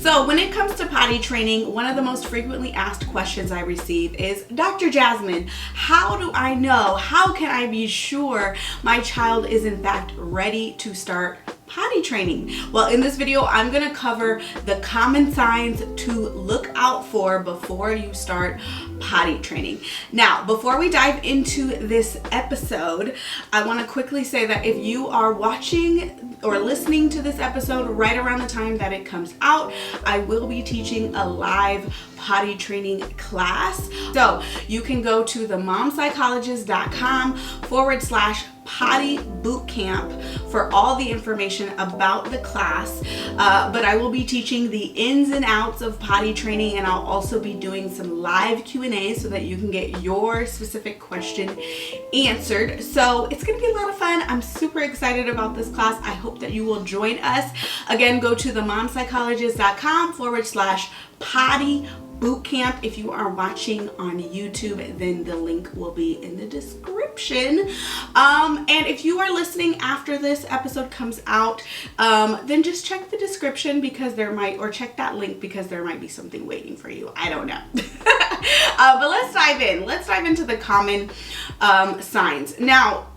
So when it comes to potty training, one of the most frequently asked questions I receive is, Dr. Jasmine, how do I know? How can I be sure my child is in fact ready to start potty training? Well, in this video, I'm going to cover the common signs to look out for before you start potty training. Now, before we dive into this episode, I want to quickly say that if you are watching or listening to this episode right around the time that it comes out, I will be teaching a live potty training class. So you can go to themomspsychologist.com/potty bootcamp for all the information about the class. But I will be teaching the ins and outs of potty training, and I'll also be doing some live Q&A so that you can get your specific question answered. So it's going to be a lot of fun. I'm super excited about this class. I hope that you will join us. Again, go to themomspsychologist.com/potty bootcamp. If you are watching on YouTube, then the link will be in the description. And if you are listening after this episode comes out, then just check the description because there might, or check that link because there might be something waiting for you. I don't know. But let's dive in. Let's dive into the common signs. Now,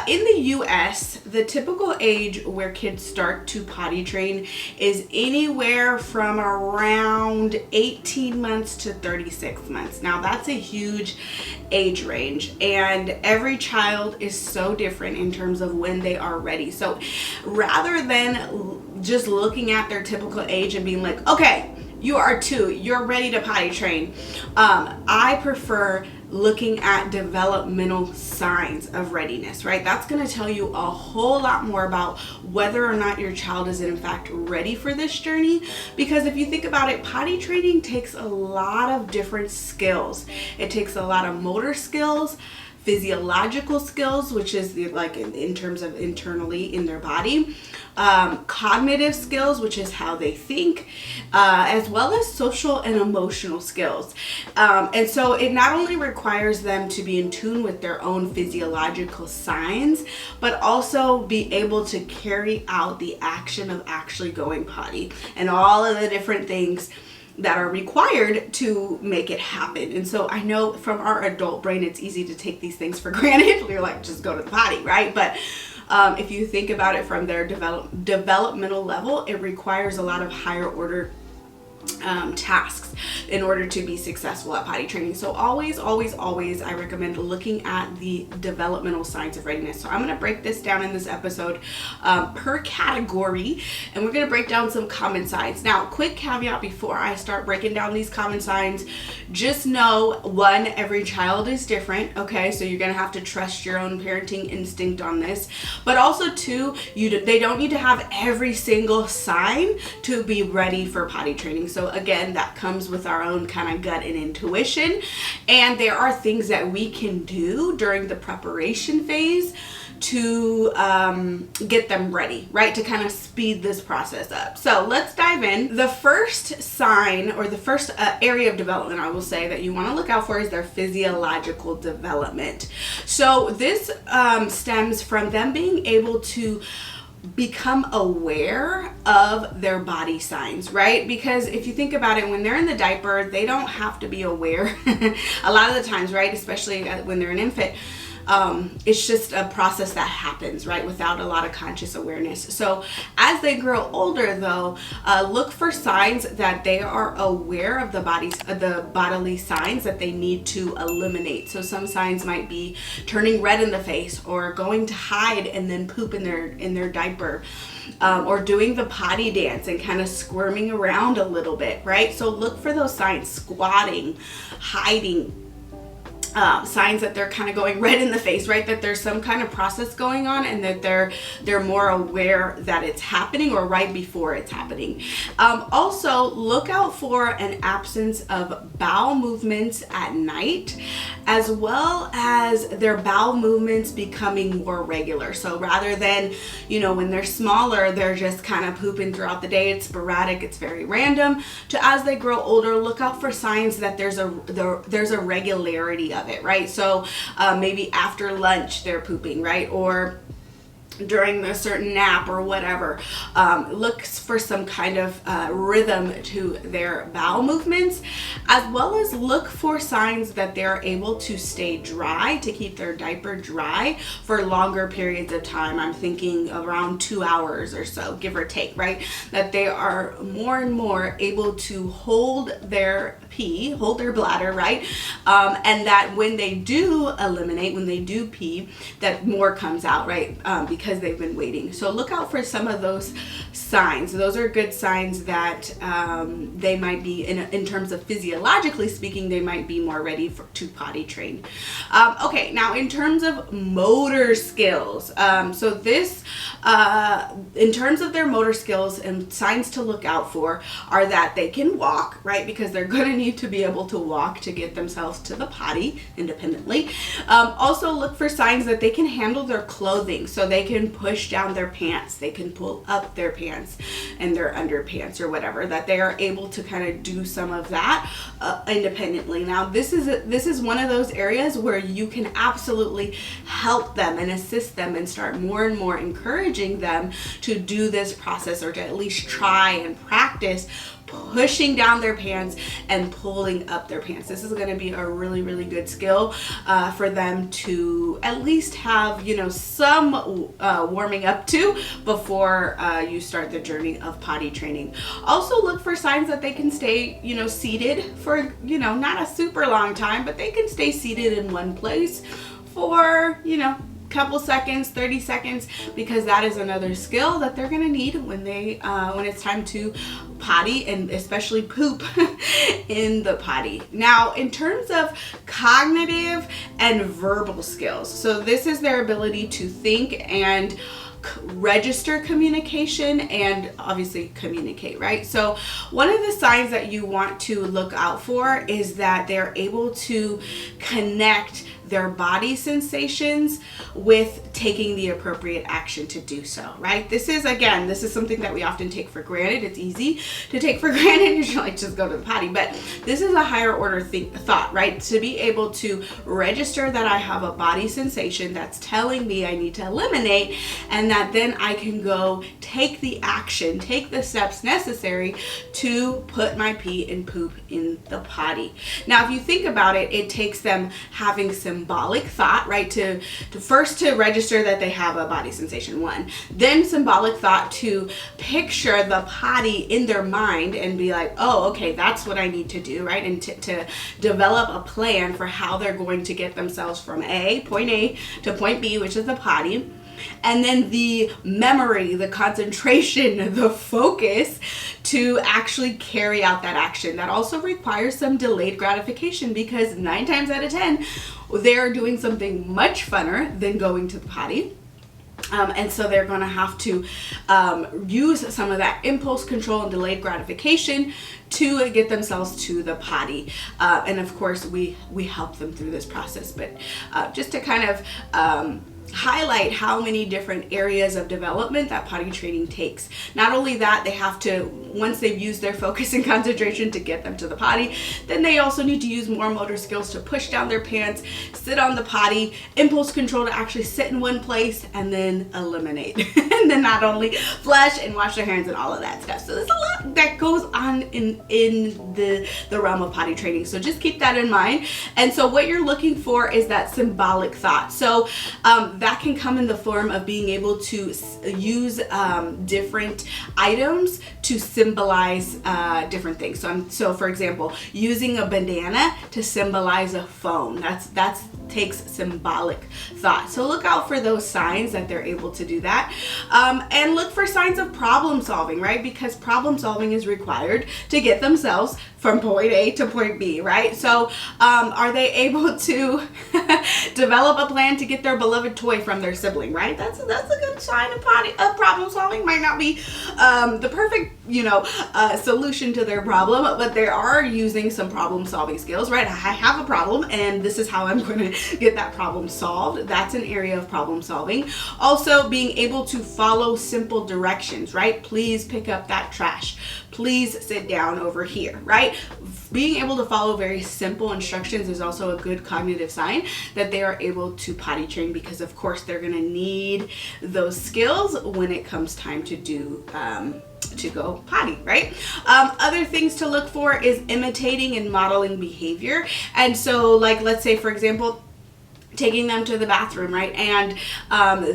in the US, the typical age where kids start to potty train is anywhere from around 18 months to 36 months. Now, that's a huge age range, and every child is so different in terms of when they are ready. So rather than just looking at their typical age and being like, okay, you are 2, you're ready to potty train, I prefer looking at developmental signs of readiness, right? That's going to tell you a whole lot more about whether or not your child is in fact ready for this journey. Because if you think about it, potty training takes a lot of different skills. It takes a lot of motor skills, physiological skills, which is like in terms of internally in their body, cognitive skills, which is how they think, as well as social and emotional skills. And so it not only requires them to be in tune with their own physiological signs, but also be able to carry out the action of actually going potty and all of the different things that are required to make it happen. And so I know from our adult brain, it's easy to take these things for granted. We're like, just go to the potty, right? But if you think about it from their developmental level, it requires a lot of higher order tasks in order to be successful at potty training. So always, I recommend looking at the developmental signs of readiness. So I'm going to break this down in this episode per category, and we're going to break down some common signs. Now, quick caveat before I start breaking down these common signs, just know, one, every child is different, okay? So you're going to have to trust your own parenting instinct on this. But also, two, they don't need to have every single sign to be ready for potty training. So again, that comes with our own kind of gut and intuition. And there are things that we can do during the preparation phase to get them ready, right? To kind of speed this process up. So let's dive in. The first sign, or the first area of development, I will say, that you want to look out for is their physiological development. So this stems from them being able to become aware of their body signs, right? Because if you think about it, when they're in the diaper, they don't have to be aware a lot of the times, right? Especially when they're an infant. It's just a process that happens, right, without a lot of conscious awareness. So as they grow older, though, look for signs that they are aware of the bodily signs that they need to eliminate. So some signs might be turning red in the face, or going to hide and then poop in their diaper, or doing the potty dance and kind of squirming around a little bit, right? So look for those signs: squatting, hiding, signs that they're kind of going red in the face, right? That there's some kind of process going on, and that they're more aware that it's happening, or right before it's happening. Also, look out for an absence of bowel movements at night, as well as their bowel movements becoming more regular. So rather than, when they're smaller, they're just kind of pooping throughout the day, it's sporadic, it's very random, to as they grow older, look out for signs that there's a regularity of it, right? So maybe after lunch they're pooping, right? Or during a certain nap or whatever. Looks for some kind of rhythm to their bowel movements, as well as look for signs that they're able to stay dry, to keep their diaper dry for longer periods of time. I'm thinking around 2 hours or so, give or take, right? That they are more and more able to hold their pee, hold their bladder, right? And that when they do eliminate, when they do pee, that more comes out, right? Because they've been waiting. So look out for some of those signs. Those are good signs that they might be, in terms of physiologically speaking, they might be more ready to potty train. Okay, now in terms of motor skills, so this, in terms of their motor skills and signs to look out for are that they can walk, right? Because they're going to need to be able to walk to get themselves to the potty independently. Also look for signs that they can handle their clothing. So they can push down their pants, they can pull up their pants and their underpants or whatever, that they are able to kind of do some of that independently. Now this is one of those areas where you can absolutely help them and assist them and start more and more encouraging them to do this process, or to at least try and practice pushing down their pants and pulling up their pants. This is going to be a really, really good skill for them to at least have, some warming up to before you start the journey of potty training. Also look for signs that they can stay, seated for, not a super long time, but they can stay seated in one place for, couple seconds, 30 seconds, because that is another skill that they're going to need when it's time to potty, and especially poop in the potty. Now, in terms of cognitive and verbal skills, so this is their ability to think and register communication and obviously communicate, right? So one of the signs that you want to look out for is that they're able to connect their body sensations with taking the appropriate action to do so, right? This is something that we often take for granted. It's easy to take for granted. You're like, just go to the potty. But this is a higher order thought, right? To be able to register that I have a body sensation that's telling me I need to eliminate, and that then I can go take the action, take the steps necessary to put my pee and poop in the potty. Now, if you think about it, it takes them having symbolic thought, right? To first to register that they have a body sensation, one. Then symbolic thought to picture the potty in their mind and be like, oh, okay, that's what I need to do, right? And to develop a plan for how they're going to get themselves from point A to point B, which is the potty. And then the memory, the concentration, the focus to actually carry out that action. That also requires some delayed gratification, because 9 times out of 10, they're doing something much funner than going to the potty. And so they're going to have to use some of that impulse control and delayed gratification to get themselves to the potty. And of course, we help them through this process. But just to kind of highlight how many different areas of development that potty training takes. Not only that, they have to, once they've used their focus and concentration to get them to the potty, then they also need to use more motor skills to push down their pants, sit on the potty, impulse control to actually sit in one place, and then eliminate. And then not only flush and wash their hands and all of that stuff. So there's a lot that goes on in the realm of potty training. So just keep that in mind. And so what you're looking for is that symbolic thought. So that can come in the form of being able to use different items to symbolize different things. So for example, using a bandana to symbolize a phone. That's takes symbolic thought. So look out for those signs that they're able to do that. And look for signs of problem solving, right? Because problem solving is required to get themselves from point A to point B, right? So are they able to develop a plan to get their beloved toy from their sibling, right? That's a good sign of problem solving. Might not be the perfect solution to their problem, but they are using some problem solving skills, right? I have a problem and this is how I'm going to get that problem solved. That's an area of problem solving. Also, being able to follow simple directions, right? Please pick up that trash. Please sit down over here, right? Being able to follow very simple instructions is also a good cognitive sign that they are able to potty train, because of course they're going to need those skills when it comes time to do to go potty, right? Other things to look for is imitating and modeling behavior. And so, like, let's say for example, taking them to the bathroom, right? And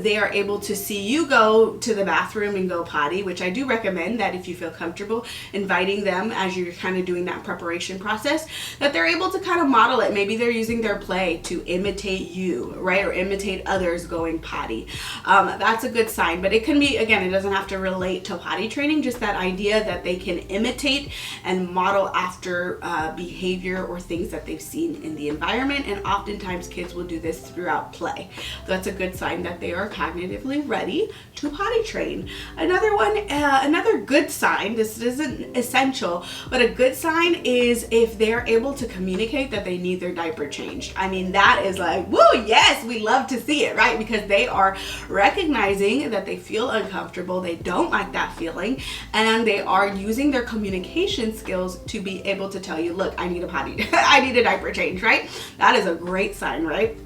they are able to see you go to the bathroom and go potty, which I do recommend that if you feel comfortable inviting them as you're kind of doing that preparation process, that they're able to kind of model it. Maybe they're using their play to imitate you, right? Or imitate others going potty. That's a good sign, but it can be, again, it doesn't have to relate to potty training, just that idea that they can imitate and model after behavior or things that they've seen in the environment. And oftentimes kids will do this throughout play. That's a good sign that they are cognitively ready to potty train. Another good sign, this isn't essential, but a good sign is if they're able to communicate that they need their diaper changed. I mean, that is like, woo, yes, we love to see it, right? Because they are recognizing that they feel uncomfortable, they don't like that feeling, and they are using their communication skills to be able to tell you, look, I need a potty, I need a diaper change, right? That is a great sign, right?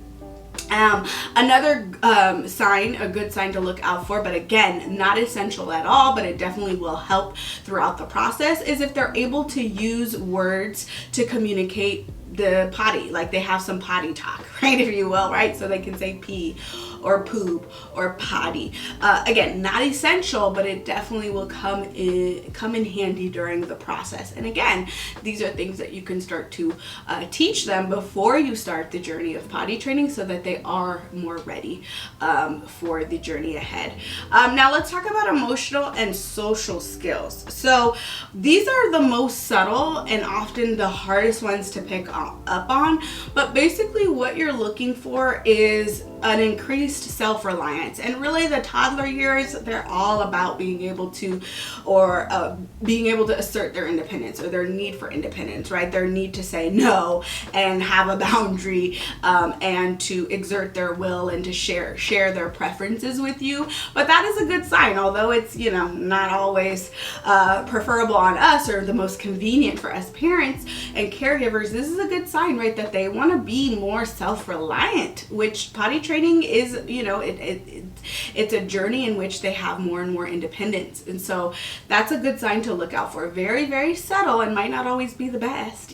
Another sign, a good sign to look out for, but again, not essential at all, but it definitely will help throughout the process, is if they're able to use words to communicate the potty, like they have some potty talk, right, if you will, right? So they can say pee or poop or potty. Again, not essential, but it definitely will come in handy during the process. And again, these are things that you can start to teach them before you start the journey of potty training, so that they are more ready for the journey ahead. Now let's talk about emotional and social skills. So these are the most subtle and often the hardest ones to pick up on, but basically what you're looking for is an increased self-reliance. And really the toddler years, they're all about being able to assert their independence, or their need for independence, right? Their need to say no and have a boundary, and to exert their will and to share their preferences with you. But that is a good sign, although it's, not always preferable on us or the most convenient for us parents and caregivers. This is a good sign, right, that they want to be more self-reliant, which potty training is, it's a journey in which they have more and more independence. And so that's a good sign to look out for. Very, very subtle and might not always be the best,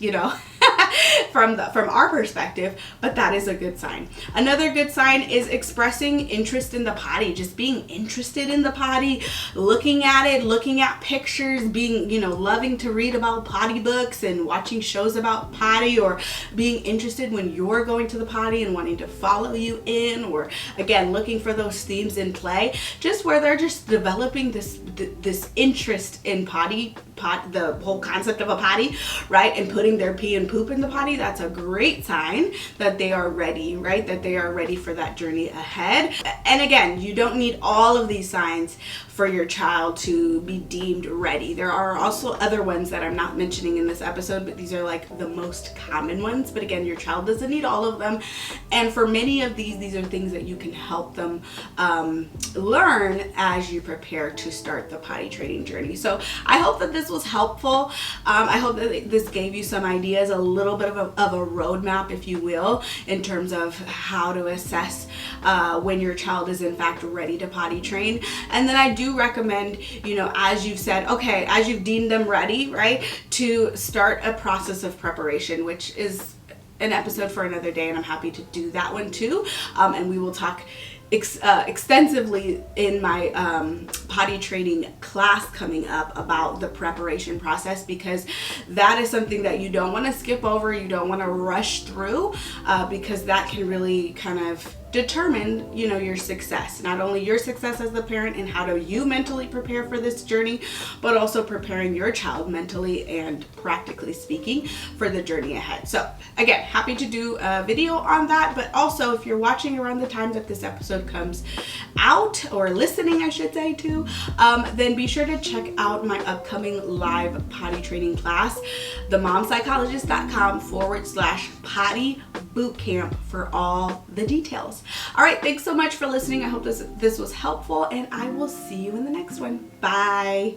from our perspective, but that is a good sign. Another good sign is expressing interest in the potty, just being interested in the potty, looking at it, looking at pictures, being, loving to read about potty books and watching shows about potty, or being interested when you're going to the potty and wanting to follow you in, or again, looking for those themes in play, just where they're just developing this interest in the whole concept of a potty, right? And putting their pee and poop in the potty. That's a great sign that they are ready, right? That they are ready for that journey ahead. And again, you don't need all of these signs for your child to be deemed ready. There are also other ones that I'm not mentioning in this episode, but these are like the most common ones. But again, your child doesn't need all of them. And for many of these are things that you can help them learn as you prepare to start the potty training journey. So I hope that this was helpful. I hope that this gave you some ideas, a little bit of a roadmap, if you will, in terms of how to assess when your child is in fact ready to potty train. And then I do recommend, as you've said, okay, as you've deemed them ready, right, to start a process of preparation, which is an episode for another day, and I'm happy to do that one too. And we will talk extensively in my potty training class coming up about the preparation process, because that is something that you don't want to skip over, you don't want to rush through, because that can really kind of determine, you know, your success. Not only your success as the parent and how do you mentally prepare for this journey, but also preparing your child mentally and practically speaking for the journey ahead. So again, happy to do a video on that, but also if you're watching around the time that this episode comes out, or listening I should say too, then be sure to check out my upcoming live potty training class, themomspsychologist.com/potty bootcamp for all the details. All right, thanks so much for listening. I hope this was helpful, and I will see you in the next one. Bye.